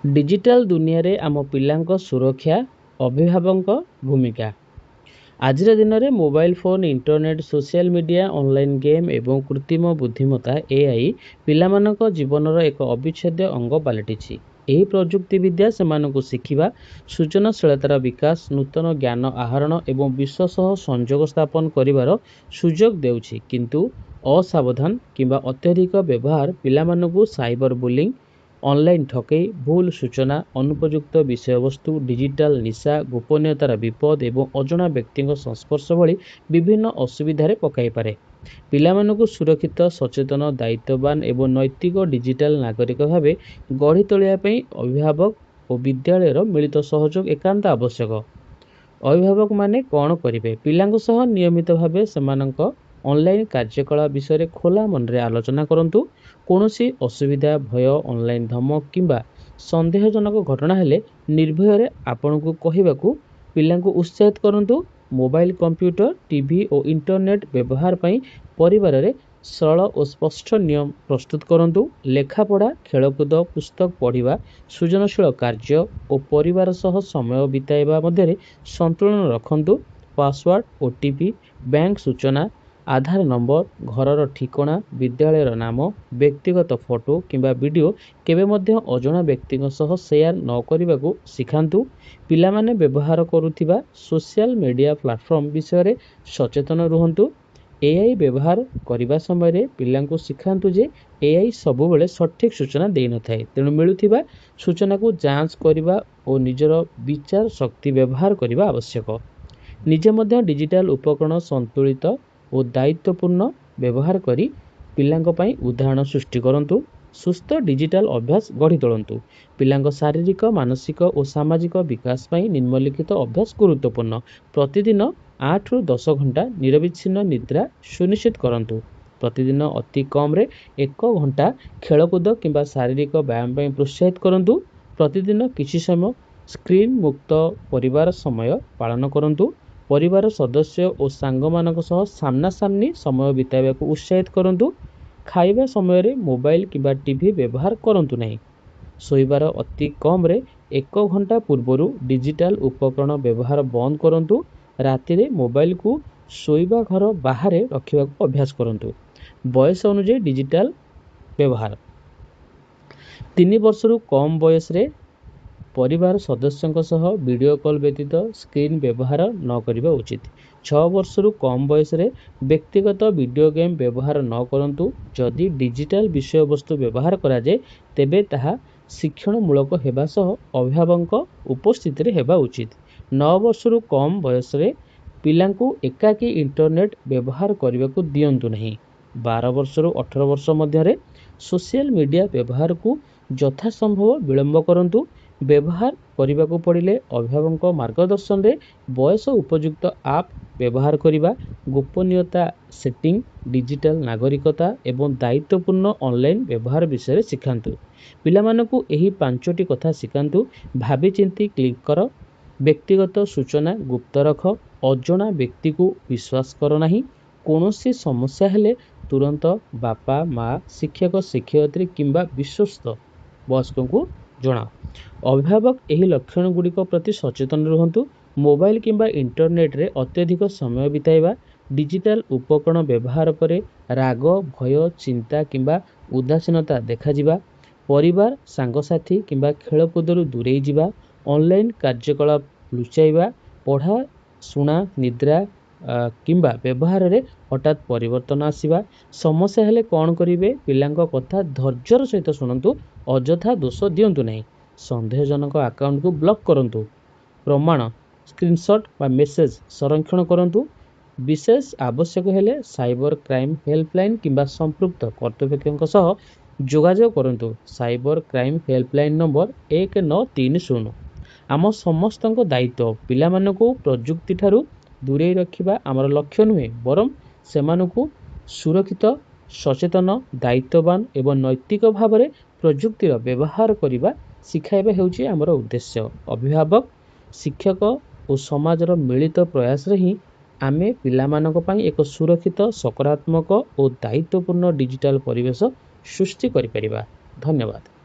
Digital दुनिया रे आम पिलांको सुरक्षा अभिभावक भूमिका। आजिर दिन में mobile phone internet social media online game एवं कृत्रिम बुद्धिमत्ता एआई पिलामानक जीवनर एक अविच्छेद्य अंग पलटिछि। ଏହି ପ୍ରଯୁକ୍ତି ବିଦ୍ୟା ସେମାନଙ୍କୁ ଶିଖିବା, ସୃଜନଶୀଳତାର ବିକାଶ, ନୂତନ ଜ୍ଞାନ ଆହରଣ ଏବଂ ବିଶ୍ୱ ସହ ସଂଯୋଗ ସ୍ଥାପନ କରିବାର ସୁଯୋଗ ଦେଉଛି। କିନ୍ତୁ ଅସାବଧାନ କିମ୍ବା ଅତ୍ୟଧିକ ବ୍ୟବହାର ପିଲାମାନଙ୍କୁ ସାଇବର ବୁଲିଂ, ଅନଲାଇନ୍ ଠକେଇ, ଭୁଲ ସୂଚନା, ଅନୁପଯୁକ୍ତ ବିଷୟବସ୍ତୁ, ଡିଜିଟାଲ ନିଶା, ଗୋପନୀୟତାର ବିପଦ ଏବଂ ଅଜଣା ବ୍ୟକ୍ତିଙ୍କ ସଂସ୍ପର୍ଶ ଭଳି ବିଭିନ୍ନ ଅସୁବିଧାରେ ପକାଇପାରେ। ପିଲାମାନଙ୍କୁ ସୁରକ୍ଷିତ, ସଚେତନ, ଦାୟିତ୍ୱବାନ ଏବଂ ନୈତିକ ଡିଜିଟାଲ ନାଗରିକ ଭାବେ ଗଢ଼ି ତୋଳିବା ପାଇଁ ଅଭିଭାବକ ଓ ବିଦ୍ୟାଳୟର ମିଳିତ ସହଯୋଗ ଏକାନ୍ତ ଆବଶ୍ୟକ। ଅଭିଭାବକମାନେ କ'ଣ କରିବେ? ପିଲାଙ୍କ ସହ ନିୟମିତ ଭାବେ ସେମାନଙ୍କ ଅନଲାଇନ୍ କାର୍ଯ୍ୟକଳାପ ବିଷୟରେ ଖୋଲା ମନରେ ଆଲୋଚନା କରନ୍ତୁ। କୌଣସି ଅସୁବିଧା, ଭୟ, ଅନଲାଇନ୍ ଧମକ କିମ୍ବା ସନ୍ଦେହଜନକ ଘଟଣା ହେଲେ ନିର୍ଭୟରେ ଆପଣଙ୍କୁ କହିବାକୁ ପିଲାଙ୍କୁ ଉତ୍ସାହିତ କରନ୍ତୁ। ମୋବାଇଲ, କମ୍ପ୍ୟୁଟର, ଟିଭି ଓ ଇଣ୍ଟରନେଟ୍ ବ୍ୟବହାର ପାଇଁ ପରିବାରରେ ସରଳ ଓ ସ୍ପଷ୍ଟ ନିୟମ ପ୍ରସ୍ତୁତ କରନ୍ତୁ। ଲେଖାପଢ଼ା, ଖେଳକୁଦ, ପୁସ୍ତକ ପଢ଼ିବା, ସୃଜନଶୀଳ କାର୍ଯ୍ୟ ଓ ପରିବାର ସହ ସମୟ ବିତାଇବା ମଧ୍ୟରେ ସନ୍ତୁଳନ ରଖନ୍ତୁ। ପାସୱାର୍ଡ, ଓଟିପି, ବ୍ୟାଙ୍କ ସୂଚନା, ଆଧାର ନମ୍ବର, ଘରର ଠିକଣା, ବିଦ୍ୟାଳୟର ନାମ, ବ୍ୟକ୍ତିଗତ ଫଟୋ କିମ୍ବା ଭିଡ଼ିଓ କେବେ ମଧ୍ୟ ଅଜଣା ବ୍ୟକ୍ତିଙ୍କ ସହ ସେୟାର ନ କରିବାକୁ ଶିଖାନ୍ତୁ। ପିଲାମାନେ ବ୍ୟବହାର କରୁଥିବା ସୋସିଆଲ ମିଡ଼ିଆ ପ୍ଲାଟଫର୍ମ ବିଷୟରେ ସଚେତନ ରୁହନ୍ତୁ। ଏଆଇ ବ୍ୟବହାର କରିବା ସମୟରେ ପିଲାଙ୍କୁ ଶିଖାନ୍ତୁ ଯେ ଏଆଇ ସବୁବେଳେ ସଠିକ୍ ସୂଚନା ଦେଇନଥାଏ, ତେଣୁ ମିଳୁଥିବା ସୂଚନାକୁ ଯାଞ୍ଚ କରିବା ଓ ନିଜର ବିଚାର ଶକ୍ତି ବ୍ୟବହାର କରିବା ଆବଶ୍ୟକ। ନିଜେ ମଧ୍ୟ ଡିଜିଟାଲ ଉପକରଣ ସନ୍ତୁଳିତ ଓ ଦାୟିତ୍ୱପୂର୍ଣ୍ଣ ବ୍ୟବହାର କରି ପିଲାଙ୍କ ପାଇଁ ଉଦାହରଣ ସୃଷ୍ଟି କରନ୍ତୁ। ସୁସ୍ଥ ଡିଜିଟାଲ ଅଭ୍ୟାସ ଗଢ଼ି ତୋଳନ୍ତୁ। ପିଲାଙ୍କ ଶାରୀରିକ, ମାନସିକ ଓ ସାମାଜିକ ବିକାଶ ପାଇଁ ନିମ୍ନଲିଖିତ ଅଭ୍ୟାସ ଗୁରୁତ୍ୱପୂର୍ଣ୍ଣ। ପ୍ରତିଦିନ 8ରୁ 10 ଘଣ୍ଟା ନିରବିଚ୍ଛିନ୍ନ ନିଦ୍ରା ସୁନିଶ୍ଚିତ କରନ୍ତୁ। ପ୍ରତିଦିନ ଅତି କମରେ 1 ଘଣ୍ଟା ଖେଳକୁଦ କିମ୍ବା ଶାରୀରିକ ବ୍ୟାୟାମ ପାଇଁ ପ୍ରୋତ୍ସାହିତ କରନ୍ତୁ। ପ୍ରତିଦିନ କିଛି ସମୟ ସ୍କ୍ରିନ୍ ମୁକ୍ତ ପରିବାର ସମୟ ପାଳନ କରନ୍ତୁ। ପରିବାର ସଦସ୍ୟ ଓ ସାଙ୍ଗମାନଙ୍କ ସହ ସାମ୍ନାସାମ୍ନି ସମୟ ବିତାଇବାକୁ ଉତ୍ସାହିତ କରନ୍ତୁ। ଖାଇବା ସମୟରେ ମୋବାଇଲ କିମ୍ବା ଟିଭି ବ୍ୟବହାର କରନ୍ତୁ ନାହିଁ। ଶୋଇବାର ଅତି କମରେ 1 ଘଣ୍ଟା ପୂର୍ବରୁ ଡିଜିଟାଲ ଉପକରଣ ବ୍ୟବହାର ବନ୍ଦ କରନ୍ତୁ। ରାତିରେ ମୋବାଇଲକୁ ଶୋଇବା ଘର ବାହାରେ ରଖିବାକୁ ଅଭ୍ୟାସ କରନ୍ତୁ। ବୟସ ଅନୁଯାୟୀ ଡିଜିଟାଲ ବ୍ୟବହାର। 3 ବର୍ଷରୁ କମ୍ ବୟସରେ ପରିବାର ସଦସ୍ୟଙ୍କ ସହ ଭିଡ଼ିଓ କଲ୍ ବ୍ୟତୀତ ସ୍କ୍ରିନ୍ ବ୍ୟବହାର ନ କରିବା ଉଚିତ। 6 ବର୍ଷରୁ କମ୍ ବୟସରେ ବ୍ୟକ୍ତିଗତ ଭିଡ଼ିଓ ଗେମ୍ ବ୍ୟବହାର ନ କରନ୍ତୁ। ଯଦି ଡିଜିଟାଲ ବିଷୟବସ୍ତୁ ବ୍ୟବହାର କରାଯାଏ, ତେବେ ତାହା ଶିକ୍ଷଣମୂଳକ ହେବା ସହ ଅଭିଭାବକଙ୍କ ଉପସ୍ଥିତିରେ ହେବା ଉଚିତ। 9 ବର୍ଷରୁ କମ୍ ବୟସରେ ପିଲାଙ୍କୁ ଏକାକୀ ଇଣ୍ଟରନେଟ୍ ବ୍ୟବହାର କରିବାକୁ ଦିଅନ୍ତୁ ନାହିଁ। 12 ବର୍ଷରୁ 18 ବର୍ଷ ମଧ୍ୟରେ ସୋସିଆଲ ମିଡ଼ିଆ ବ୍ୟବହାରକୁ ଯଥାସମ୍ଭବ ବିଳମ୍ବ କରନ୍ତୁ। ବ୍ୟବହାର କରିବାକୁ ପଡ଼ିଲେ ଅଭିଭାବକଙ୍କ ମାର୍ଗଦର୍ଶନରେ ବୟସ ଉପଯୁକ୍ତ ଆପ୍ ବ୍ୟବହାର କରିବା, ଗୋପନୀୟତା ସେଟିଂ, ଡିଜିଟାଲ ନାଗରିକତା ଏବଂ ଦାୟିତ୍ୱପୂର୍ଣ୍ଣ ଅନଲାଇନ୍ ବ୍ୟବହାର ବିଷୟରେ ଶିଖାନ୍ତୁ। ପିଲାମାନଙ୍କୁ ଏହି 5ଟି କଥା ଶିଖାନ୍ତୁ। ଭାବିଚିନ୍ତି କ୍ଲିକ୍ କର, ବ୍ୟକ୍ତିଗତ ସୂଚନା ଗୁପ୍ତ ରଖ, ଅଜଣା ବ୍ୟକ୍ତିକୁ ବିଶ୍ୱାସ କର ନାହିଁ, କୌଣସି ସମସ୍ୟା ହେଲେ ତୁରନ୍ତ ବାପା, ମା, ଶିକ୍ଷକ, ଶିକ୍ଷୟିତ୍ରୀ କିମ୍ବା ବିଶ୍ୱସ୍ତ ବୟସ୍କଙ୍କୁ ଜଣାଅ। ଅଭିଭାବକ ଏହି ଲକ୍ଷଣଗୁଡ଼ିକ ପ୍ରତି ସଚେତନ ରୁହନ୍ତୁ। ମୋବାଇଲ କିମ୍ବା ଇଣ୍ଟରନେଟ୍ରେ ଅତ୍ୟଧିକ ସମୟ ବିତାଇବା, ଡିଜିଟାଲ ଉପକରଣ ବ୍ୟବହାର ପରେ ରାଗ, ଭୟ, ଚିନ୍ତା କିମ୍ବା ଉଦାସୀନତା ଦେଖାଯିବା, ପରିବାର, ସାଙ୍ଗସାଥୀ କିମ୍ବା ଖେଳକୁଦରୁ ଦୂରେଇ ଯିବା, ଅନଲାଇନ୍ କାର୍ଯ୍ୟକଳାପ ଲୁଚାଇବା, ପଢ଼ା, ଶୁଣା, ନିଦ୍ରା କିମ୍ବା ବ୍ୟବହାରରେ ହଠାତ୍ ପରିବର୍ତ୍ତନ ଆସିବା। ସମସ୍ୟା ହେଲେ କ'ଣ କରିବେ? ପିଲାଙ୍କ କଥା ଧୈର୍ଯ୍ୟର ସହିତ ଶୁଣନ୍ତୁ। ଅଯଥା ଦୋଷ ଦିଅନ୍ତୁ ନାହିଁ। ସନ୍ଦେହଜନକ ଆକାଉଣ୍ଟକୁ ବ୍ଲକ୍ କରନ୍ତୁ। ପ୍ରମାଣ, ସ୍କ୍ରିନଶଟ୍ ବା ମେସେଜ ସଂରକ୍ଷଣ କରନ୍ତୁ। ବିଶେଷ ଆବଶ୍ୟକ ହେଲେ ସାଇବର କ୍ରାଇମ୍ ହେଲ୍ପଲାଇନ୍ କିମ୍ବା ସମ୍ପୃକ୍ତ କର୍ତ୍ତୃପକ୍ଷଙ୍କ ସହ ଯୋଗାଯୋଗ କରନ୍ତୁ। Cyber crime helpline number 1930। ଆମ ସମସ୍ତଙ୍କ ଦାୟିତ୍ୱ। ପିଲାମାନଙ୍କୁ ପ୍ରଯୁକ୍ତିଠାରୁ ଦୂରେଇ ରଖିବା ଆମର ଲକ୍ଷ୍ୟ ନୁହେଁ, ବରଂ ସେମାନଙ୍କୁ ସୁରକ୍ଷିତ, ସଚେତନ, ଦାୟିତ୍ୱବାନ ଏବଂ ନୈତିକ ଭାବରେ ପ୍ରଯୁକ୍ତିର ବ୍ୟବହାର କରିବା ଶିଖାଇବା ହେଉଛି ଆମର ଉଦ୍ଦେଶ୍ୟ। ଅଭିଭାବକ, ଶିକ୍ଷକ ଓ ସମାଜର ମିଳିତ ପ୍ରୟାସରେ ହିଁ ଆମେ ପିଲାମାନଙ୍କ ପାଇଁ ଏକ ସୁରକ୍ଷିତ, ସକାରାତ୍ମକ ଓ ଦାୟିତ୍ୱପୂର୍ଣ୍ଣ ଡିଜିଟାଲ ପରିବେଶ ସୃଷ୍ଟି କରିପାରିବା। ଧନ୍ୟବାଦ।